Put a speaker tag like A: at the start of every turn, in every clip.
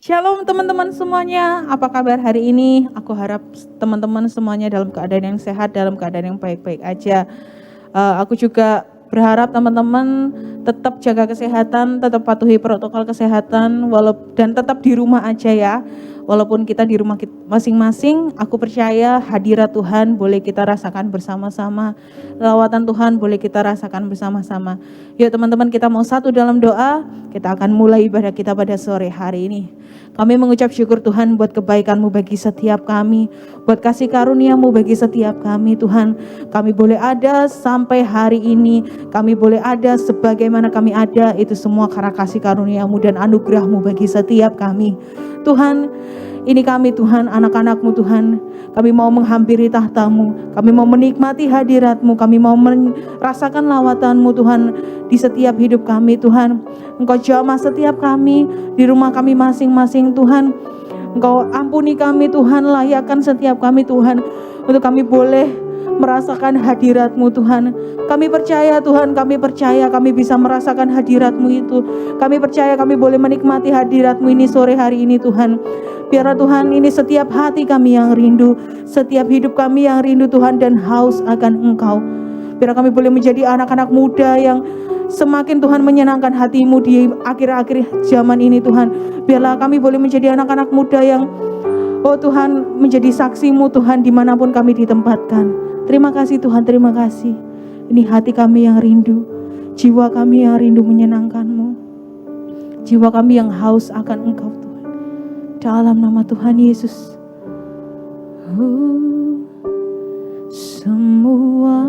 A: Shalom teman-teman semuanya, apa kabar hari ini? Aku harap teman-teman semuanya dalam keadaan yang sehat, dalam keadaan yang baik-baik aja. Aku juga berharap teman-teman tetap jaga kesehatan, tetap patuhi protokol kesehatan, dan tetap di rumah aja ya. Walaupun kita di rumah masing-masing, aku percaya hadirat Tuhan boleh kita rasakan bersama-sama. Lawatan Tuhan boleh kita rasakan bersama-sama. Yuk teman-teman, kita mau satu dalam doa, kita akan mulai ibadah kita pada sore hari ini. Kami mengucap syukur Tuhan buat kebaikan-Mu bagi setiap kami, buat kasih karunia-Mu bagi setiap kami Tuhan. Kami boleh ada sampai hari ini, kami boleh ada sebagaimana kami ada, itu semua karena kasih karunia-Mu dan anugerah-Mu bagi setiap kami. Tuhan, ini kami Tuhan, anak-anak-Mu Tuhan. Kami mau menghampiri tahta-Mu, kami mau menikmati hadirat-Mu, kami mau merasakan lawatan-Mu Tuhan di setiap hidup kami Tuhan. Engkau jamah setiap kami di rumah kami masing-masing Tuhan. Engkau ampuni kami Tuhan, layakkan setiap kami Tuhan, untuk kami boleh merasakan hadirat-Mu Tuhan. Kami percaya Tuhan, kami percaya kami bisa merasakan hadirat-Mu itu. Kami percaya kami boleh menikmati hadirat-Mu ini sore hari ini Tuhan. Biarlah Tuhan ini setiap hati kami yang rindu, setiap hidup kami yang rindu Tuhan dan haus akan Engkau. Biar kami boleh menjadi anak-anak muda yang semakin Tuhan menyenangkan hati-Mu di akhir-akhir zaman ini Tuhan. Biarlah kami boleh menjadi anak-anak muda yang oh Tuhan menjadi saksi-Mu Tuhan dimanapun kami ditempatkan. Terima kasih Tuhan, terima kasih. Ini hati kami yang rindu, jiwa kami yang rindu menyenangkan-Mu, jiwa kami yang haus akan Engkau Tuhan. Dalam nama Tuhan Yesus. Semua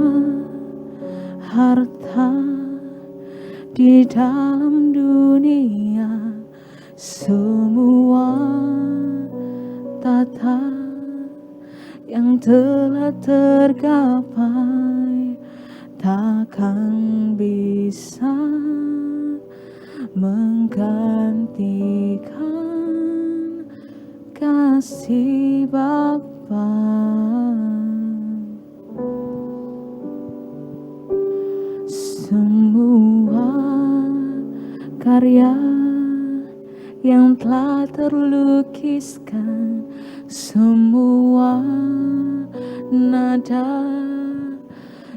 A: harta di dalam dunia, semua tata yang telah tergapai takkan bisa menggantikan kasih Bapa. Semua karya yang telah terlukiskan, semua nada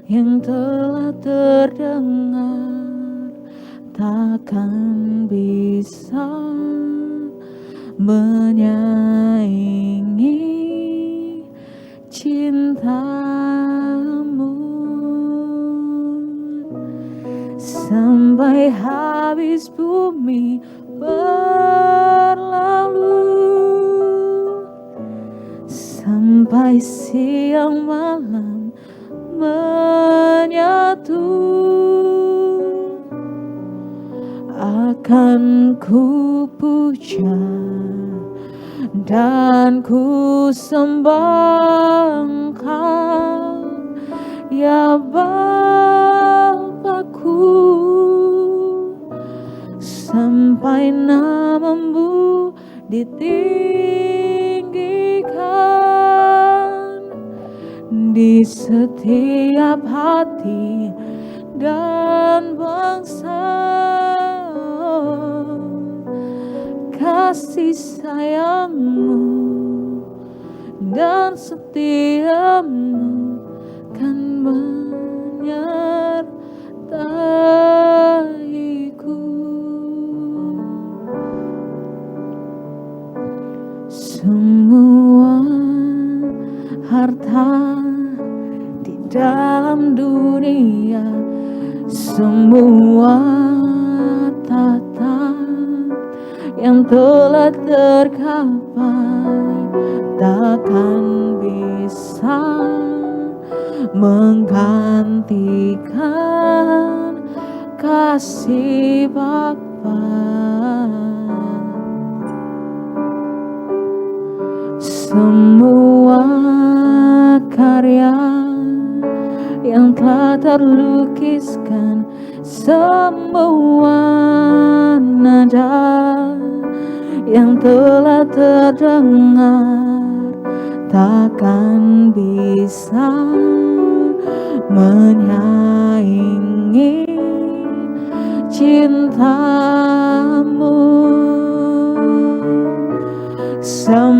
A: yang telah terdengar takkan bisa menyaingi cinta-Mu. Sampai habis bumi berlalu, sampai siang malam menyatu, akan ku puja dan ku sembah Engkau, ya Bapa-Ku, sampai nama-Mu ditinggikan di setiap hati dan bangsa. Kasih sayang-Mu dan setia-Mu kan menyertaiku. Semua harta di dalam dunia, semua tata yang telah tergapai takkan bisa menggantikan kasih Bapa. Semua karya yang telah terlukiskan, semua nada yang telah terdengar takkan bisa menyaingi cinta-Mu.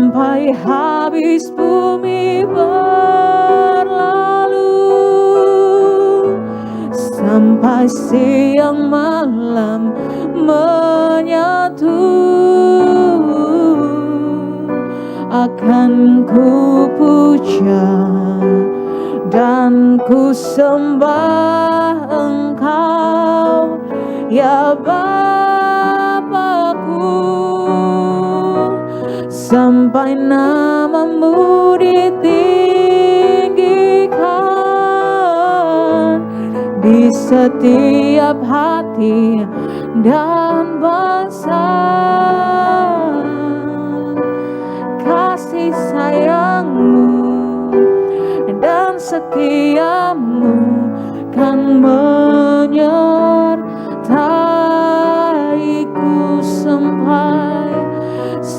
A: sampai habis bumi berlalu, sampai siang malam menyatu, akan ku puja dan ku sembah Engkau, ya Bapa-Ku, sampai nama-Mu ditinggikan di setiap hati dan bangsa. Kasih sayang-Mu dan setia-Mu kan menyertaiku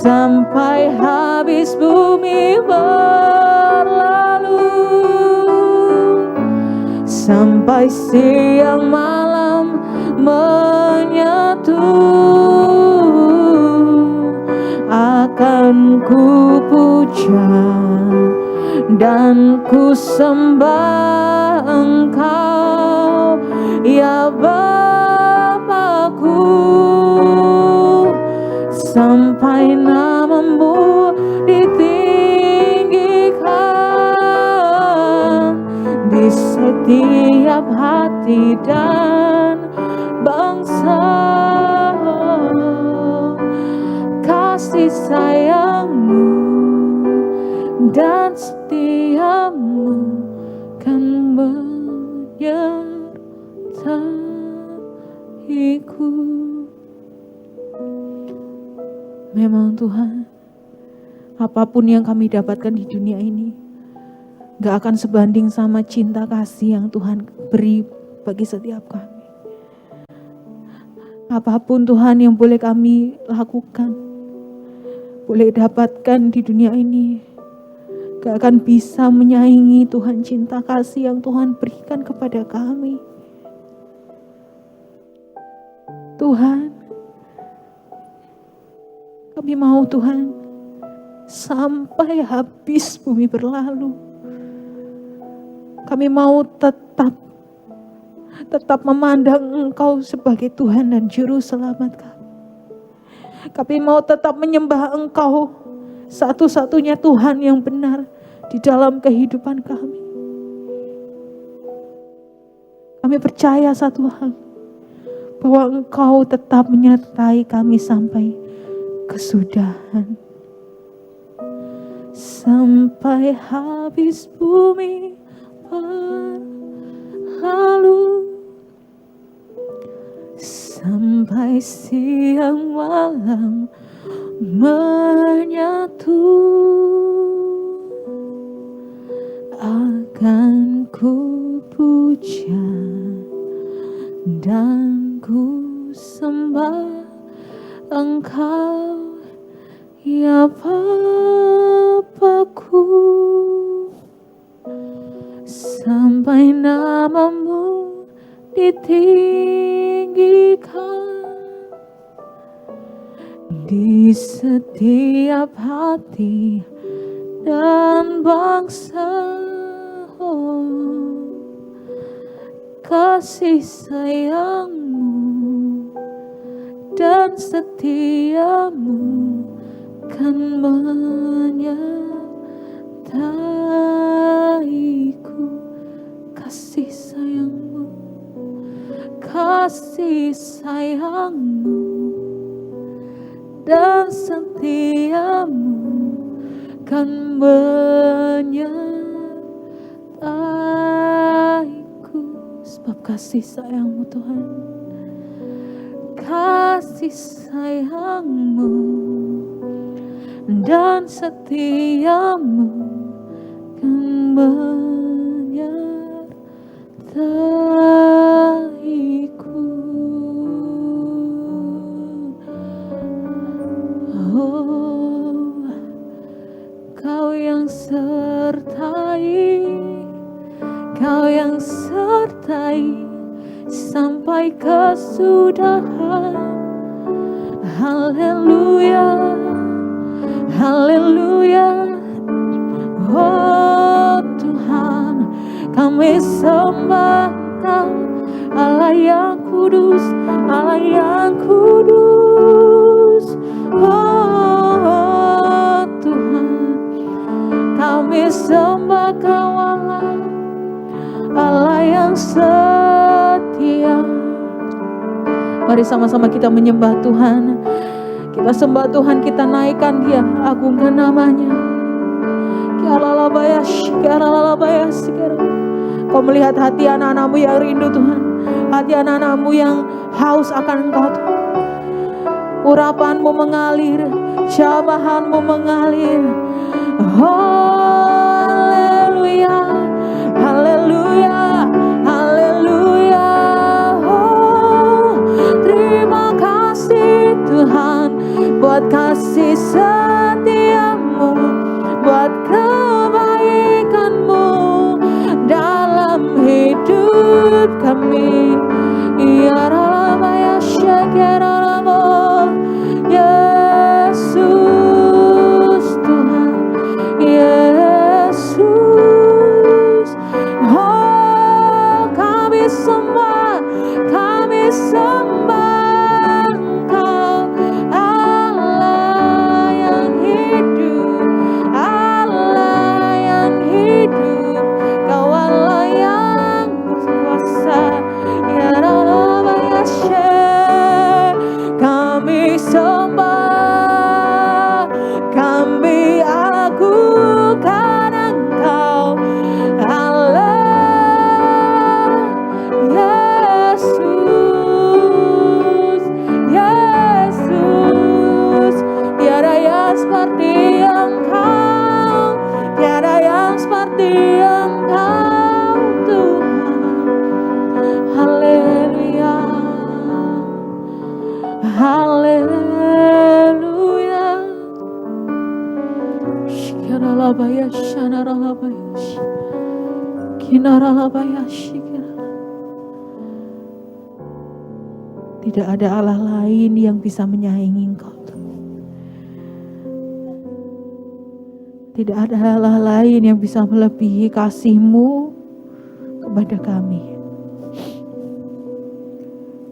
A: sampai habis bumi berlalu, sampai siang malam menyatu, akan ku puja dan ku sembah Engkau, ya Bapa-Ku, sampai nama-Mu ditinggikan di setiap hati dan bangsa. Kasih sayang-Mu dan setia-Mu kan menyertaiku. Memang Tuhan, apapun yang kami dapatkan di dunia ini gak akan sebanding sama cinta kasih yang Tuhan beri bagi setiap kami. Apapun Tuhan yang boleh kami lakukan, boleh dapatkan di dunia ini, gak akan bisa menyaingi Tuhan cinta kasih yang Tuhan berikan kepada kami. Tuhan, kami mau Tuhan, sampai habis bumi berlalu, kami mau tetap memandang Engkau sebagai Tuhan dan Juru Selamat kami. Kami mau tetap menyembah Engkau, satu-satunya Tuhan yang benar di dalam kehidupan kami. Kami percaya satu hal, bahwa Engkau tetap menyertai kami sampai kesudahan. Sampai habis bumi berlalu, sampai siang malam menyatu, akan ku puja dan ku sembah Engkau, ya Bapa-Ku, sampai nama-Mu ditinggikan di setiap hati dan bangsa. Kasih sayang-Mu dan setia-Mu kan menyertaiku. Kasih sayang-Mu, kasih sayang-Mu dan setia-Mu kan menyertaiku. Sebab kasih sayang-Mu Tuhan, kasih sayang-Mu dan setia-Mu kan menyertaiku. Oh, Kau yang sertai, Kau yang sertai sampai kesudahan. Haleluya, haleluya. setia. Mari sama-sama kita menyembah Tuhan. Kita sembah Tuhan, kita naikkan Dia, agungkan namanya. Kau melihat hati anak-anakmu yang rindu Tuhan, hati anak-anakmu yang haus akan Engkau Tuhan. Urapanmu mengalir, jamahanmu mengalir. Haleluya, haleluya, haleluya. Oh, terima kasih Tuhan buat kasih setiamu, buat kebaikanmu dalam hidup kami. Ya Rabbi ya Syekh Yesus Tuhan, Yesus. Oh, kami sembah Engkau, Allah yang hidup, Allah yang hidup. Kau Allah yang berkuasa. Ya Rabbi ya Syekh, kami sembah, kami agungkan Engkau, Allah Yesus, Yesus. Tiada yang seperti Engkau, tiada yang seperti Engkau Tuhan. Haleluya, haleluya. Shikaralabaya shanaralabaya kinaralabaya shikara. Tidak ada Allah lain yang bisa menyaingi Engkau. Tidak ada Allah lain yang bisa melebihi kasih-Mu kepada kami.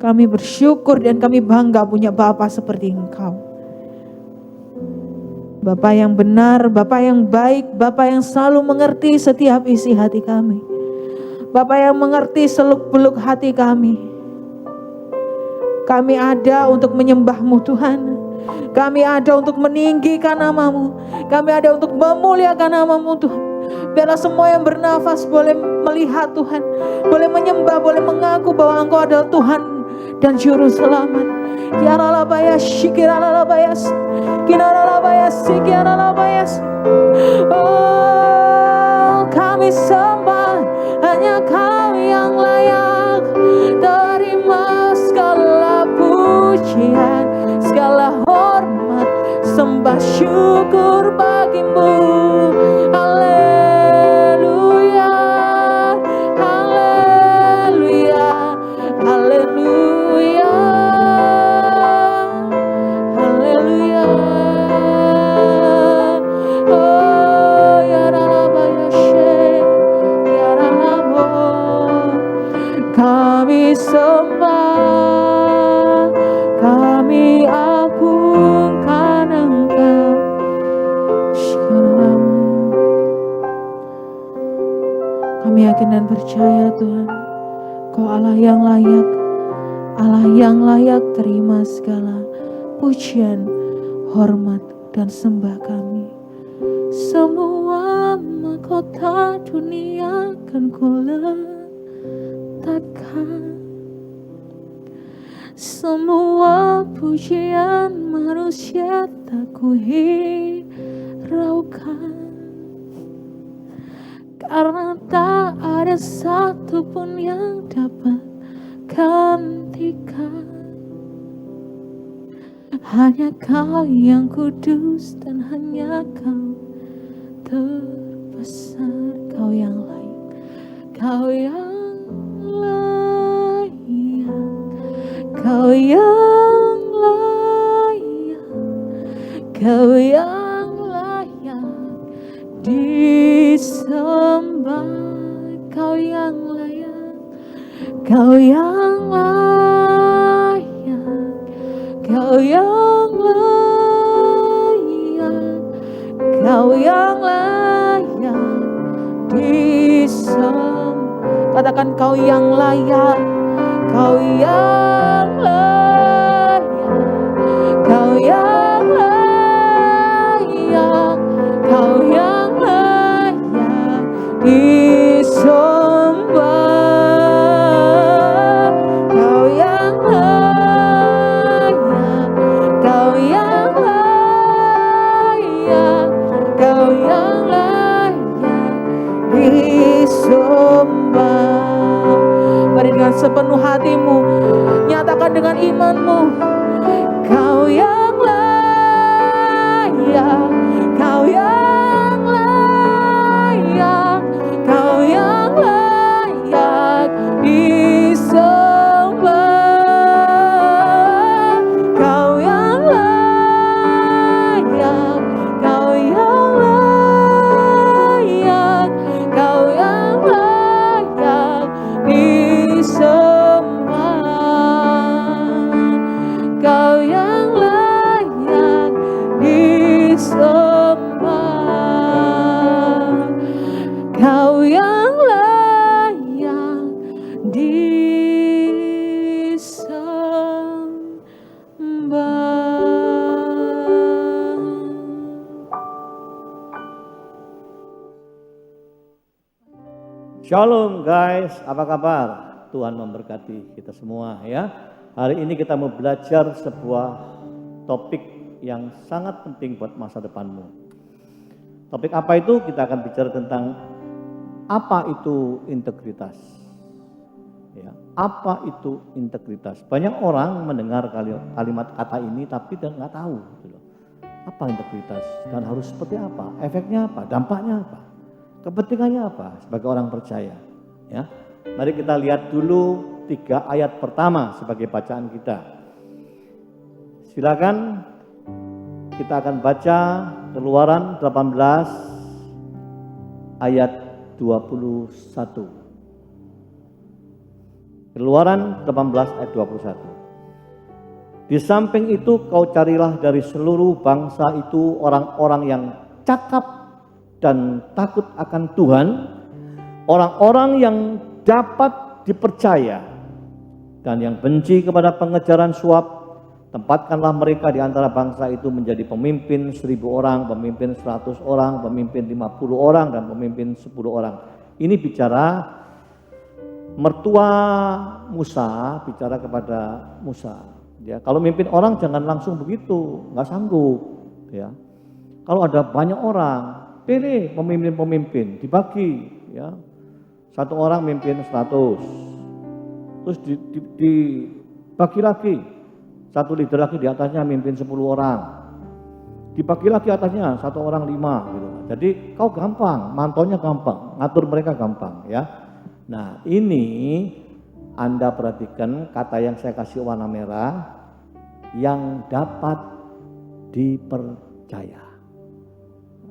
A: Kami bersyukur dan kami bangga punya Bapa seperti Engkau. Bapa yang benar, Bapa yang baik, Bapa yang selalu mengerti setiap isi hati kami. Bapa yang mengerti seluk-beluk hati kami. Kami ada untuk menyembah-Mu Tuhan. Kami ada untuk meninggikan nama-Mu. Kami ada untuk memuliakan nama-Mu Tuhan. Biarlah semua yang bernafas boleh melihat Tuhan, boleh menyembah, boleh mengaku bahwa Engkau adalah Tuhan dan Juru Selamat. Oh, kami sembah, hanya Kau yang layak. Terima segala pujian, segala hormat, sembah syukur bagi-Mu. Haleluya, haleluya, haleluya, haleluya. Oh, ya Rabbi ya Syekh, ya Rabbi. Kami sembah, kami agungkan Engkau. Kami yakin dan percaya Tuhan, Kau Allah yang layak, Allah yang layak terima segala pujian, hormat dan sembah kami. Semua mahkota dunia kan kuletakkan, semua pujian manusia tak kuhiraukan. Karena tak ada satupun yang dapat gantikan. Hanya Kau yang kudus dan hanya Kau terbesar. Kau yang layak, Kau yang layak, Kau yang layak, Kau yang layak disembah. Kau yang layak, Kau yang layak, Kau yang layak, Kau yang layak disembah. Katakan Nyatakan Kau yang layak, Kau yang layak, Kau yang layak, Kau yang layak disembah. Kau yang layak, Kau yang layak, Kau yang layak disembah. Mari dengan sepenuh hatimu, nyatakan dengan imanmu, Kau yang layak, Kau yang layak, Kau yang layak disembah. Kau yang layak, Kau yang layak, Kau yang layak disembah. Kau yang layak disembah. Kau yang layak disembah.
B: Shalom guys, apa kabar? Tuhan memberkati kita semua ya. Hari ini kita mau belajar sebuah topik yang sangat penting buat masa depanmu. Topik apa itu? Kita akan bicara tentang apa itu integritas. Ya, apa itu integritas? Banyak orang mendengar kalimat kata ini tapi nggak tahu gitu loh. Apa integritas dan harus seperti apa? Efeknya apa? Dampaknya apa? Kepentingannya apa sebagai orang percaya? Ya, mari kita lihat dulu 3 ayat pertama sebagai bacaan kita. Silakan kita akan baca Keluaran 18 ayat 21. Keluaran 18 ayat 21. Di samping itu kau carilah dari seluruh bangsa itu orang-orang yang cakap dan takut akan Tuhan, orang-orang yang dapat dipercaya dan yang benci kepada pengejaran suap. Tempatkanlah mereka di antara bangsa itu menjadi pemimpin 1000 orang, pemimpin 100 orang, pemimpin 50 orang, dan pemimpin 10 orang. Ini bicara mertua Musa, bicara kepada Musa. Ya, kalau mimpin orang jangan langsung begitu, nggak sanggup. Ya, kalau ada banyak orang, pilih pemimpin-pemimpin, dibagi. Ya, 1 orang mimpin 100, terus dibagi lagi. 1 leader lagi di atasnya mimpin 10 orang. Dibagi lagi atasnya 1 orang 5 gitu. Jadi kau gampang, mantaunya gampang, ngatur mereka gampang ya. Nah, ini Anda perhatikan kata yang saya kasih warna merah, yang dapat dipercaya.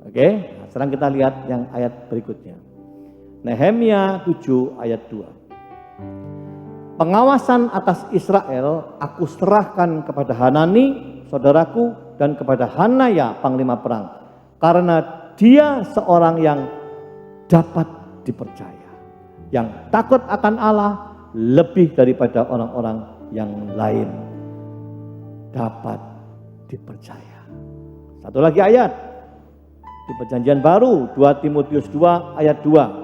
B: Oke, nah, sekarang kita lihat yang ayat berikutnya. Nehemia 7 ayat 2. Pengawasan atas Israel aku serahkan kepada Hanani, saudaraku, dan kepada Hanaya, panglima perang. Karena dia seorang yang dapat dipercaya, yang takut akan Allah lebih daripada orang-orang yang lain. Dapat dipercaya. Satu lagi ayat di Perjanjian Baru, 2 Timotius 2 ayat 2.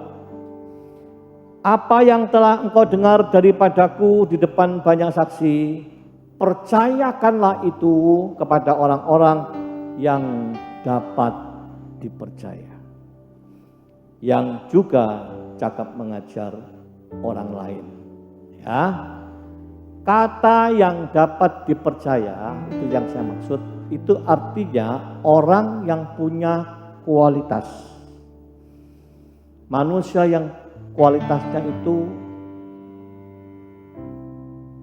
B: Apa yang telah engkau dengar daripadaku di depan banyak saksi, percayakanlah itu kepada orang-orang yang dapat dipercaya, yang juga cakap mengajar orang lain. Ya, kata yang dapat dipercaya itu yang saya maksud, itu artinya orang yang punya kualitas. Manusia yang kualitasnya itu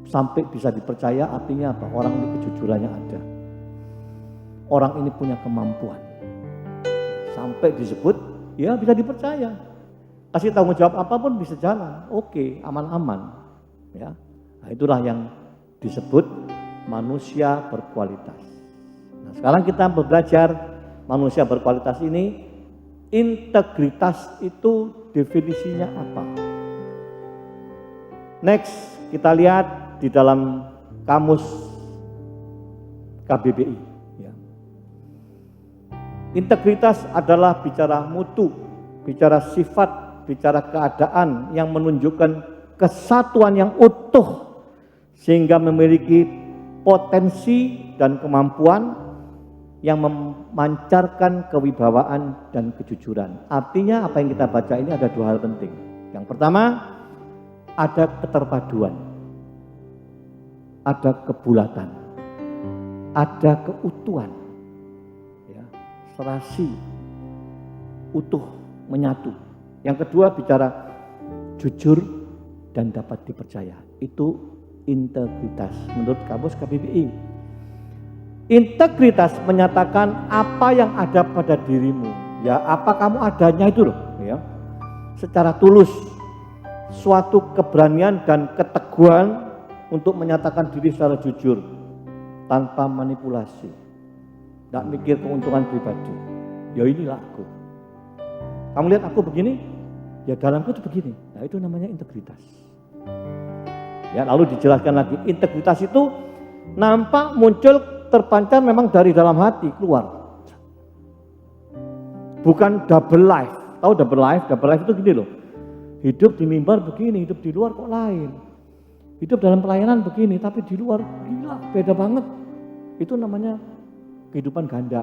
B: sampai bisa dipercaya, artinya apa? Orang ini kejujurannya ada. Orang ini punya kemampuan. Sampai disebut, ya bisa dipercaya. Kasih tanggung jawab apapun bisa jalan. Oke, aman-aman. Ya, nah, itulah yang disebut manusia berkualitas. Nah, sekarang kita belajar manusia berkualitas ini. Integritas itu definisinya apa? Next, kita lihat di dalam kamus KBBI. Ya. Integritas adalah bicara mutu, bicara sifat, bicara keadaan yang menunjukkan kesatuan yang utuh sehingga memiliki potensi dan kemampuan yang memancarkan kewibawaan dan kejujuran. Artinya apa yang kita baca ini ada dua hal penting. Yang pertama, ada keterpaduan, ada kebulatan, ada keutuhan, ya, serasi, utuh, menyatu. Yang kedua bicara jujur dan dapat dipercaya. Itu integritas menurut kamus KBBI. Integritas menyatakan apa yang ada pada dirimu, ya apa kamu adanya itu loh, ya, secara tulus, suatu keberanian dan keteguhan untuk menyatakan diri secara jujur, tanpa manipulasi, tidak mikir keuntungan pribadi. Ya inilah aku. Kamu lihat aku begini, ya dalamku itu begini. Nah itu namanya integritas. Ya lalu dijelaskan lagi, integritas itu nampak muncul terpancar memang dari dalam hati keluar. Bukan double life. Tahu double life? Double life itu gini loh. Hidup di mimbar begini, hidup di luar kok lain. Hidup dalam pelayanan begini, tapi di luar gila, beda banget. Itu namanya kehidupan ganda.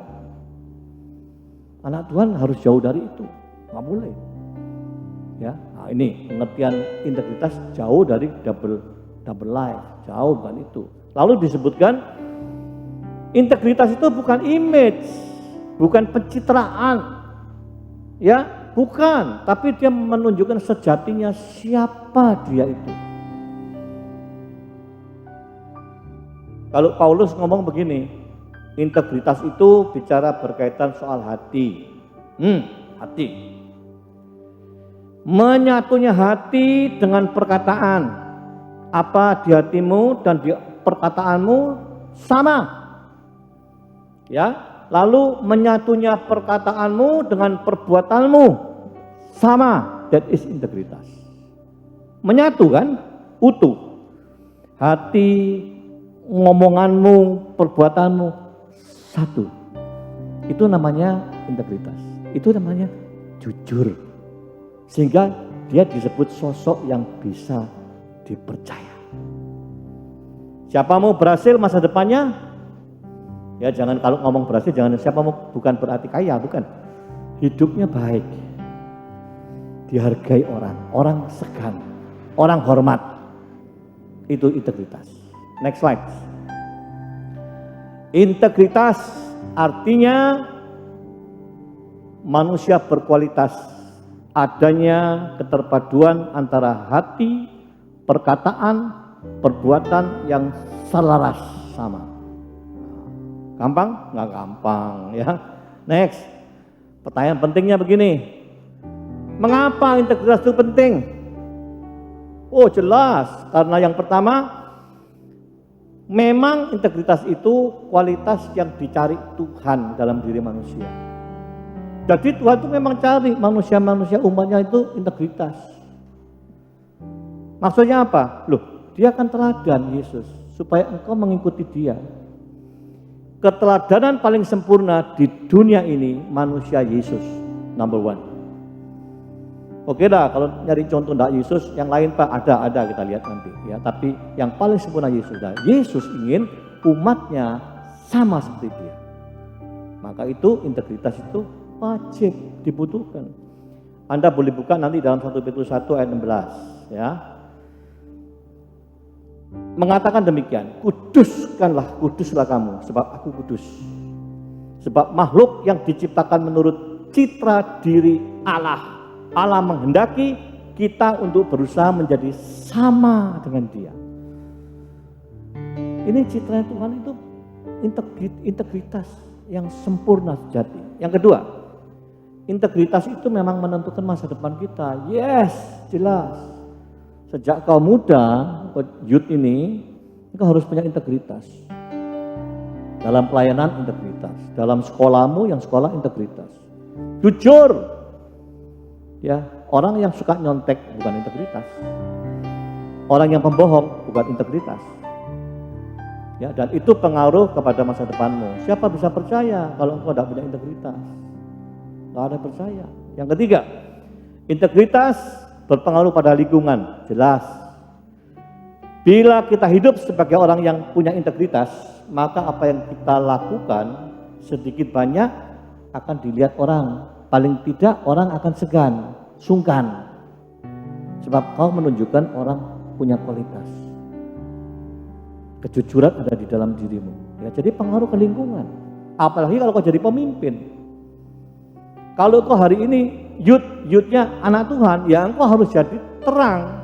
B: Anak Tuhan harus jauh dari itu. Nggak boleh. Ya, nah ini pengertian integritas jauh dari double life. Jauh bukan itu. Lalu disebutkan integritas itu bukan image, bukan pencitraan, ya bukan, tapi dia menunjukkan sejatinya siapa dia itu. Kalau Paulus ngomong begini, integritas itu bicara berkaitan soal hati, hati, menyatunya hati dengan perkataan, apa di hatimu dan di perkataanmu sama. Ya, lalu menyatunya perkataanmu dengan perbuatanmu sama, that is integritas. Menyatu kan, utuh. Hati, ngomonganmu, perbuatanmu satu. Itu namanya integritas. Itu namanya jujur. Sehingga dia disebut sosok yang bisa dipercaya. Siapa mau berhasil masa depannya? Ya jangan kalau ngomong berhasil jangan siapa mau, bukan berarti kaya, bukan. Hidupnya baik. Dihargai orang, orang segan, orang hormat. Itu integritas. Next slide. Integritas artinya manusia berkualitas, adanya keterpaduan antara hati, perkataan, perbuatan yang selaras sama. Gampang? Nggak gampang ya. Next, pertanyaan pentingnya begini. Mengapa integritas itu penting? Oh jelas, karena yang pertama, memang integritas itu kualitas yang dicari Tuhan dalam diri manusia. Jadi Tuhan itu memang cari manusia-manusia umatnya itu integritas. Maksudnya apa? Loh, dia akan teladan Yesus supaya engkau mengikuti dia. Keteladanan paling sempurna di dunia ini manusia Yesus, number one. Oke dah, kalau nyari contoh enggak Yesus, yang lain Pak ada kita lihat nanti ya. Tapi yang paling sempurna Yesus. Dah. Yesus ingin umatnya sama seperti dia. Maka itu integritas itu wajib dibutuhkan. Anda boleh buka nanti dalam 1 Petrus 1 ayat 16 ya. Mengatakan demikian, kuduslah kamu sebab aku kudus. Sebab makhluk yang diciptakan menurut citra diri Allah. Allah menghendaki kita untuk berusaha menjadi sama dengan dia. Ini citra Tuhan itu integritas yang sempurna sejati. Yang kedua, integritas itu memang menentukan masa depan kita. Yes, jelas. Sejak kau muda, youth ini, engkau harus punya integritas. Dalam pelayanan integritas, dalam sekolahmu yang sekolah integritas. Jujur. Ya, orang yang suka nyontek bukan integritas. orang yang pembohong, bukan integritas. Ya, dan itu pengaruh kepada masa depanmu. Siapa bisa percaya kalau engkau tidak punya integritas? Tidak ada percaya. Yang ketiga, integritas berpengaruh pada lingkungan, jelas. Bila kita hidup sebagai orang yang punya integritas, maka apa yang kita lakukan sedikit banyak akan dilihat orang. Paling tidak orang akan segan, sungkan. Sebab kau menunjukkan orang punya kualitas. Kejujuran ada di dalam dirimu. Ya, jadi pengaruh ke lingkungan. Apalagi kalau kau jadi pemimpin. Kalau kau hari ini youth-nya anak Tuhan, ya engkau harus jadi terang.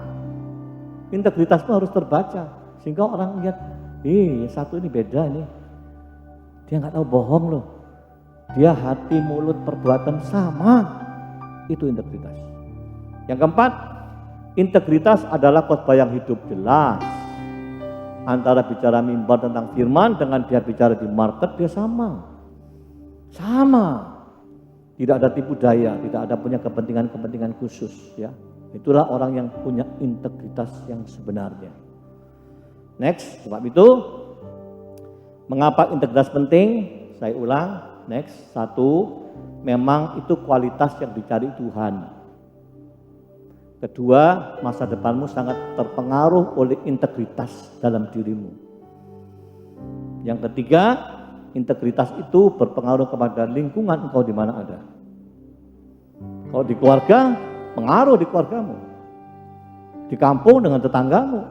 B: Integritasmu harus terbaca. Sehingga orang lihat, satu ini beda ini. Dia nggak tahu bohong loh. Dia hati, mulut, perbuatan sama. Itu integritas. Yang keempat, integritas adalah khotbah yang hidup, jelas. Antara bicara mimbar tentang firman dengan dia bicara di market, dia sama. Sama. Tidak ada tipu daya, tidak ada punya kepentingan-kepentingan khusus, ya. Itulah orang yang punya integritas yang sebenarnya. Next, sebab itu mengapa integritas penting? Saya ulang, next. Satu, memang itu kualitas yang dicari Tuhan. Kedua, masa depanmu sangat terpengaruh oleh integritas dalam dirimu. Yang ketiga, integritas itu berpengaruh kepada lingkungan engkau di mana ada. Kalau di keluarga, pengaruh di keluargamu. Di kampung dengan tetanggamu.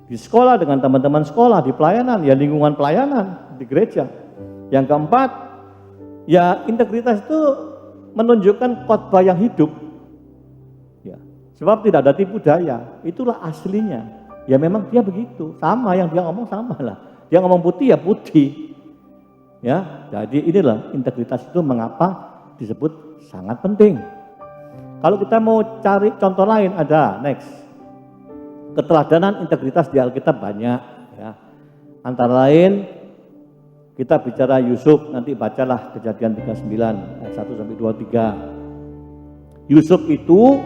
B: Di sekolah dengan teman-teman sekolah, di pelayanan, ya lingkungan pelayanan, di gereja. Yang keempat, ya integritas itu menunjukkan khotbah yang hidup. Ya, sebab tidak ada tipu daya, itulah aslinya. Ya memang dia begitu, sama yang dia ngomong sama lah. Dia ngomong putih ya putih. Ya, jadi inilah integritas itu mengapa disebut sangat penting. Kalau kita mau cari contoh lain ada, next. Keteladanan integritas di Alkitab banyak, ya. Antara lain kita bicara Yusuf, nanti bacalah Kejadian 39 ayat 1 sampai 23. Yusuf itu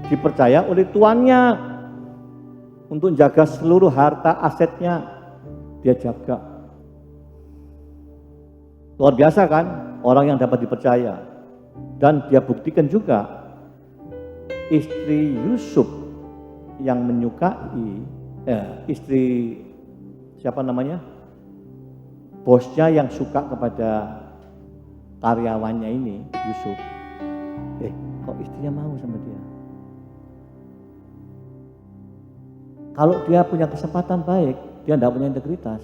B: dipercaya oleh tuannya untuk jaga seluruh harta asetnya, dia jaga. Luar biasa kan, orang yang dapat dipercaya. Dan dia buktikan juga istri Yusuf yang menyukai, istri siapa namanya? Bosnya yang suka kepada karyawannya ini, Yusuf. Kok istrinya mau sama dia? Kalau dia punya kesempatan baik, dia tidak punya integritas,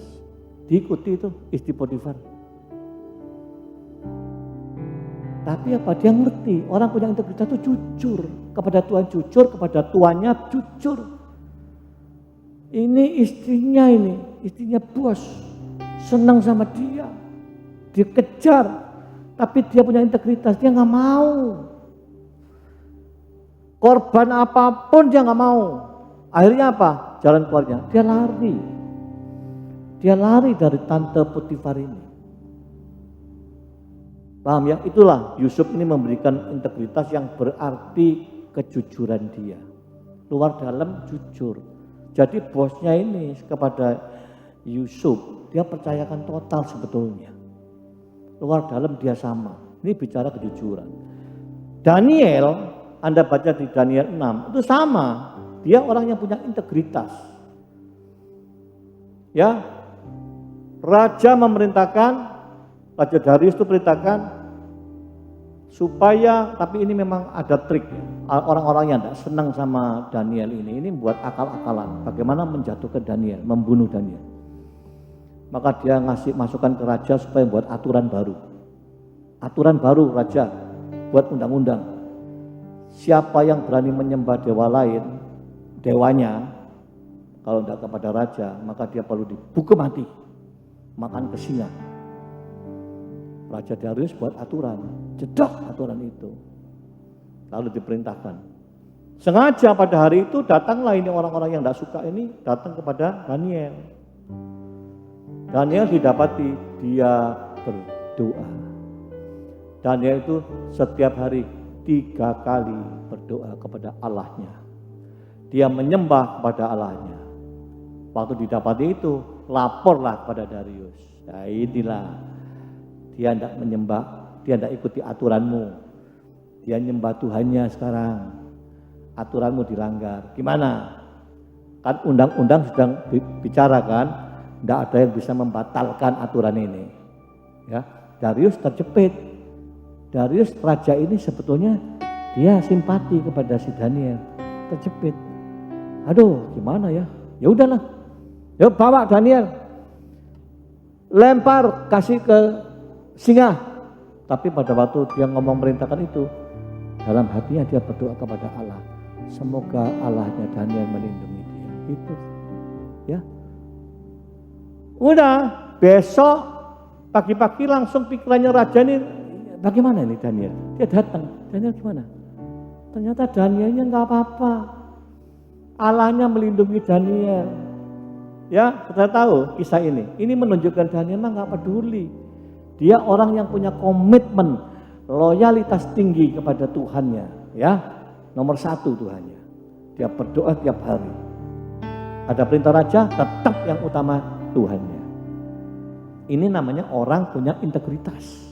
B: diikuti itu istri Potifar. Tapi apa? Dia ngerti, orang punya integritas itu jujur. Kepada Tuhan jujur, kepada tuannya jujur. Ini istrinya bos. Senang sama dia. Dia kejar. Tapi dia punya integritas, dia nggak mau. Korban apapun dia nggak mau. Akhirnya apa? Jalan keluarnya, dia lari. Dia lari dari tante Potifar ini. Paham ya? Itulah Yusuf ini memberikan integritas yang berarti kejujuran dia. Luar dalam jujur. Jadi bosnya ini kepada Yusuf, dia percayakan total sebetulnya. Luar dalam dia sama. Ini bicara kejujuran. Daniel, Anda baca di Daniel 6, itu sama. Dia orang yang punya integritas. Ya. Raja memerintahkan, Raja Darius itu perintahkan supaya, tapi ini memang ada trik ya. Orang-orang yang tidak senang sama Daniel ini buat akal-akalan. Bagaimana menjatuhkan Daniel, membunuh Daniel. Maka dia ngasih masukan ke raja supaya buat aturan baru. Aturan baru raja, buat undang-undang. Siapa yang berani menyembah dewa lain, dewanya, kalau tidak kepada raja, maka dia perlu dihukum mati. Makan ke singa. Raja Darius buat aturan, jedok aturan itu. Lalu diperintahkan. Sengaja pada hari itu datanglah ini orang-orang yang tidak suka ini, datang kepada Daniel. Daniel didapati, dia berdoa. Daniel itu setiap hari 3 kali berdoa kepada Allahnya. Dia menyembah kepada Allahnya. Waktu didapati itu, laporlah kepada Darius. Nah inilah, dia tidak menyembah, dia tidak ikuti aturanmu. Dia nyembah Tuhannya sekarang. Aturanmu dilanggar. Gimana? Kan undang-undang sedang bicara kan, tidak ada yang bisa membatalkan aturan ini. Ya, Darius terjepit. Darius raja ini sebetulnya dia simpati kepada si Daniel, terjepit. Aduh, gimana ya? Ya udahlah. Ya bawa Daniel. Lempar, kasih ke singa. Tapi pada waktu dia ngomong merintahkan itu, dalam hatinya dia berdoa kepada Allah. Semoga Allahnya Daniel melindungi dia. Itu. Ya. Udah, besok pagi-pagi langsung pikirannya raja ini, bagaimana ini Daniel? Dia datang, Daniel gimana? Ternyata Danielnya nggak apa-apa. Allahnya melindungi Daniel. Ya, kita tahu kisah ini. Ini menunjukkan Daniel mah nggak peduli. Dia orang yang punya komitmen, loyalitas tinggi kepada Tuhannya. Ya, nomor 1 Tuhannya. Dia berdoa tiap hari. Ada perintah raja, tetap yang utama Tuhannya. Ini namanya orang punya integritas,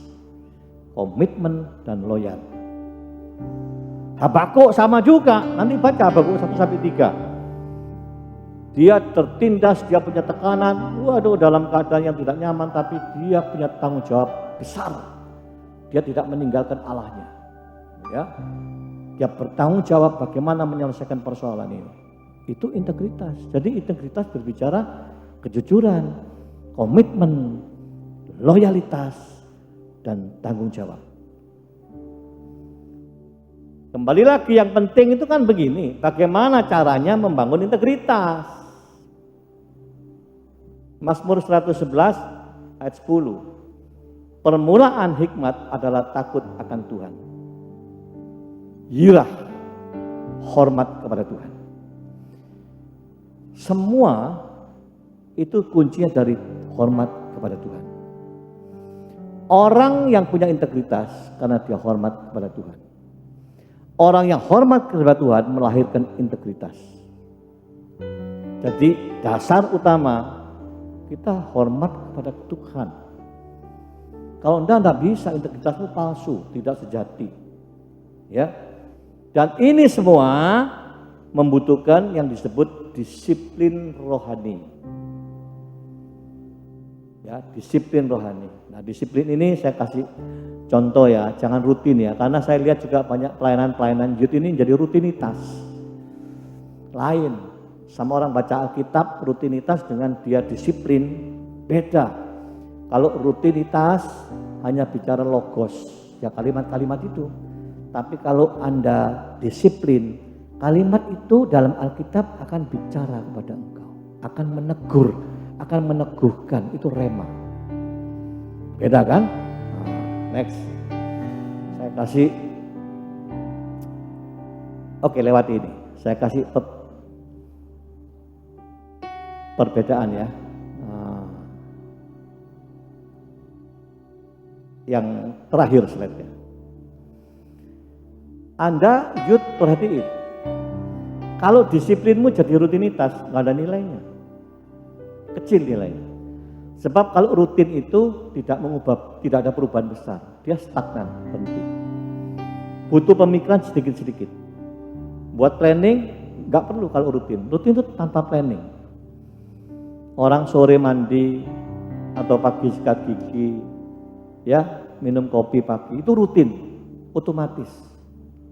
B: komitmen dan loyal. Habakuk sama juga. Nanti baca Habakuk 1-3. Dia tertindas, dia punya tekanan, waduh dalam keadaan yang tidak nyaman, tapi dia punya tanggung jawab besar. Dia tidak meninggalkan Allahnya. Ya, dia bertanggung jawab bagaimana menyelesaikan persoalan ini. Itu integritas. Jadi integritas berbicara kejujuran, komitmen, loyalitas, dan tanggung jawab. Kembali lagi yang penting itu kan begini, bagaimana caranya membangun integritas. Mazmur 111 ayat 10. Permulaan hikmat adalah takut akan Tuhan. Yirah, hormat kepada Tuhan. Semua itu kuncinya dari hormat kepada Tuhan. Orang yang punya integritas karena dia hormat kepada Tuhan. Orang yang hormat kepada Tuhan melahirkan integritas. Jadi dasar utama kita hormat kepada Tuhan. Kalau tidak bisa, integritasmu palsu, tidak sejati. Ya. Dan ini semua membutuhkan yang disebut disiplin rohani. Ya, disiplin rohani. Nah, disiplin ini saya kasih contoh ya, jangan rutin ya, karena saya lihat juga banyak pelayanan-pelayanan youth ini jadi rutinitas. Lain. Sama orang baca Alkitab, rutinitas dengan dia disiplin, beda. Kalau rutinitas hanya bicara logos, ya kalimat-kalimat itu. Tapi kalau Anda disiplin, kalimat itu dalam Alkitab akan bicara kepada engkau. Akan menegur, akan meneguhkan, itu rema. Beda kan? Next. Saya kasih, oke lewat ini. Saya kasih perbedaan ya. Yang terakhir slide-nya. Anda youth perhatiin. Kalau disiplinmu jadi rutinitas, nggak ada nilainya. Kecil nilainya. Sebab kalau rutin itu tidak mengubah, tidak ada perubahan besar. Dia stagnan, berhenti. Butuh pemikiran sedikit-sedikit. Buat planning, nggak perlu kalau rutin. Rutin itu tanpa planning. Orang sore mandi atau pagi sikat gigi, ya minum kopi pagi, itu rutin, otomatis,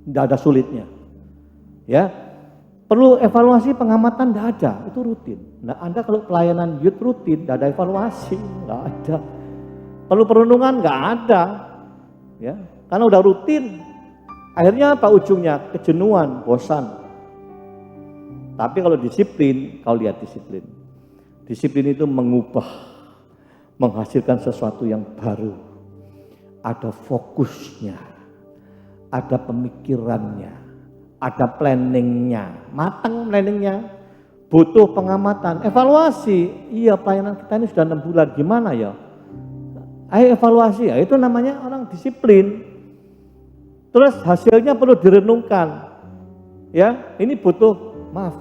B: tidak ada sulitnya. Ya, perlu evaluasi pengamatan, tidak ada, itu rutin. Nah, Anda kalau pelayanan youth rutin, tidak ada evaluasi, nggak ada. Perlu perenungan, nggak ada. Ya, karena udah rutin. Akhirnya apa ujungnya? Kejenuhan, bosan. Tapi kalau disiplin, kau lihat disiplin. Disiplin itu mengubah, menghasilkan sesuatu yang baru. Ada fokusnya, ada pemikirannya, ada planningnya, matang planningnya, butuh pengamatan, evaluasi. Iya, pelayanan kita ini sudah 6 bulan, gimana ya? Ayo evaluasi, ya itu namanya orang disiplin. Terus hasilnya perlu direnungkan. Ya, ini butuh Maaf,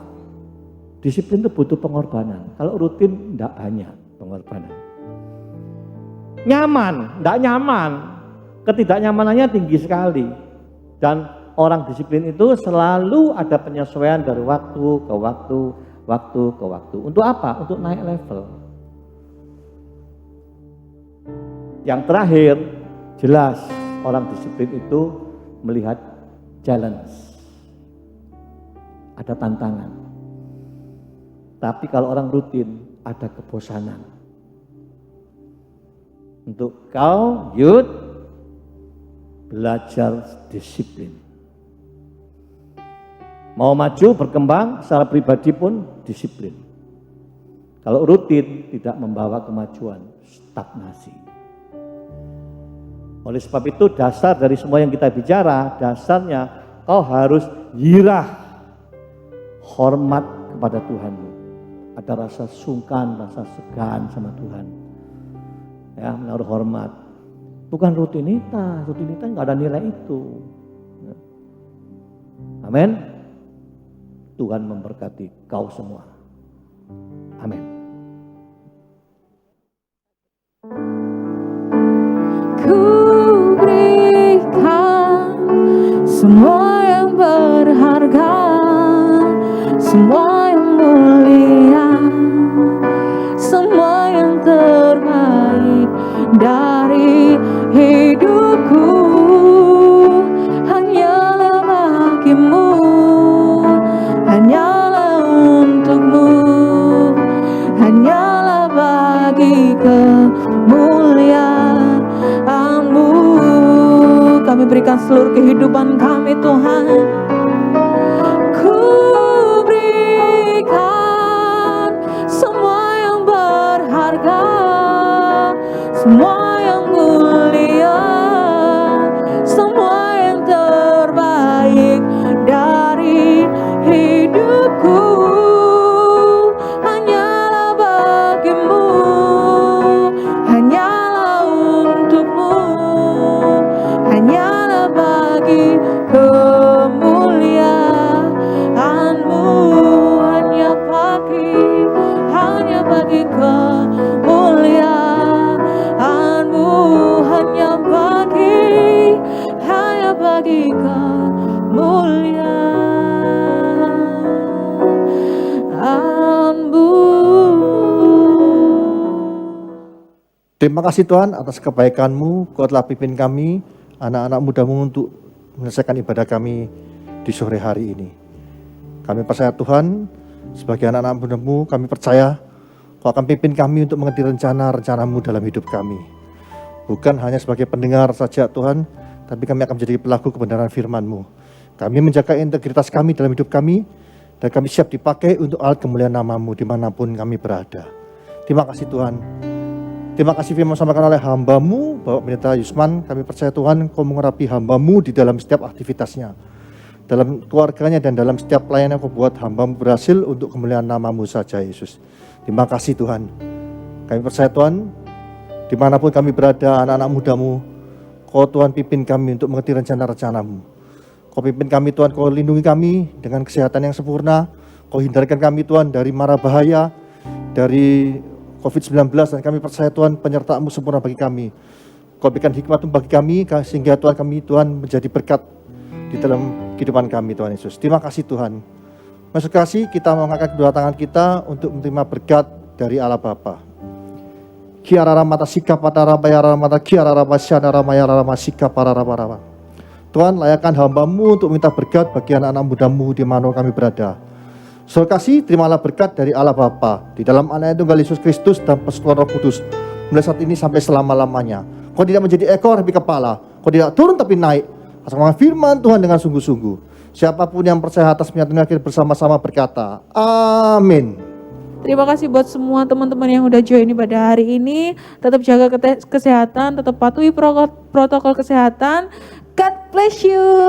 B: disiplin itu butuh pengorbanan. Kalau rutin tidak banyak pengorbanan. Nyaman, tidak nyaman. Ketidaknyamanannya tinggi sekali. Dan orang disiplin itu selalu ada penyesuaian dari waktu ke waktu, waktu ke waktu. Untuk apa? Untuk naik level. Yang terakhir, jelas orang disiplin itu melihat challenge. Ada tantangan. Tapi kalau orang rutin, ada kebosanan. Untuk kau, youth, belajar disiplin. Mau maju, berkembang, secara pribadi pun disiplin. Kalau rutin, tidak membawa kemajuan, stagnasi. Oleh sebab itu dasar dari semua yang kita bicara, dasarnya kau harus girah, hormat kepada Tuhanmu. Ada rasa sungkan, rasa segan sama Tuhan. Ya, menaruh hormat. Bukan rutinitas nggak ada nilai itu. Amin. Tuhan memberkati kau semua. Amin.
A: Ku berikan semua yang berharga, semua yang mulia, semua yang terbaik dari hidupku, hanyalah bagimu, hanyalah untukmu, hanyalah bagi kemuliaan-Mu. Kami berikan seluruh kehidupan kami, Tuhan. Ku berikan semua yang berharga, semua yang mulia, semua yang terbaik dari hidupku, hanyalah bagimu, hanyalah untukmu, hanyalah bagi kemuliaan-Mu, hanya bagi kemuliaan-Mu, hanya bagi kemuliaan-Mu.
C: Terima kasih Tuhan atas kebaikan-Mu. Kau telah pimpin kami, anak-anak muda-Mu, untuk menyelesaikan ibadah kami di sore hari ini. Kami percaya Tuhan, sebagai anak-anak muda-Mu, kami percaya Kau akan pimpin kami untuk mengerti rencana-rencana-Mu dalam hidup kami. Bukan hanya sebagai pendengar saja Tuhan, tapi kami akan menjadi pelaku kebenaran firman-Mu. Kami menjaga integritas kami dalam hidup kami, dan kami siap dipakai untuk alat kemuliaan nama-Mu dimanapun kami berada. Terima kasih Tuhan. Terima kasih firman disampaikan oleh hamba-Mu, Bapak Pendeta Yusman. Kami percaya Tuhan, Kau mengurapi hamba-Mu di dalam setiap aktivitasnya, dalam keluarganya, dan dalam setiap pelayanan Kau buat hamba-Mu berhasil untuk kemuliaan nama-Mu saja, Yesus. Terima kasih Tuhan. Kami percaya Tuhan, dimanapun kami berada, anak-anak muda-Mu, Kau Tuhan pimpin kami untuk mengerti rencana-rencana-Mu. Kau pimpin kami Tuhan, Kau lindungi kami dengan kesehatan yang sempurna. Kau hindarkan kami Tuhan dari mara bahaya, dari COVID-19, dan kami percaya Tuhan penyertaan-Mu sempurna bagi kami. Kau berikan hikmat bagi kami, sehingga Tuhan kami Tuhan menjadi berkat di dalam kehidupan kami Tuhan Yesus. Terima kasih Tuhan. Masuk kasih, kita mengangkat kedua tangan kita untuk menerima berkat dari Allah Bapa. Kiarara mata sikap patara bayara mata kiarara masyana ramayara sikap parara parara. Tuhan, layakkan hamba-Mu untuk minta berkat bagi anak-anak muda-Mu di mana kami berada. Saudara kasih, terimalah berkat dari Allah Bapa di dalam Anak Tunggal Yesus Kristus dan persekutuan Roh Kudus mulai saat ini sampai selama-lamanya. Kau tidak menjadi ekor tapi kepala, Kau tidak turun tapi naik. Asal firman Tuhan dengan sungguh-sungguh. Siapapun yang percaya atas penyertaan akhir bersama-sama berkata, amin.
A: Terima kasih buat semua teman-teman yang udah join pada hari ini. Tetap jaga kesehatan, tetap patuhi protokol kesehatan. God bless you.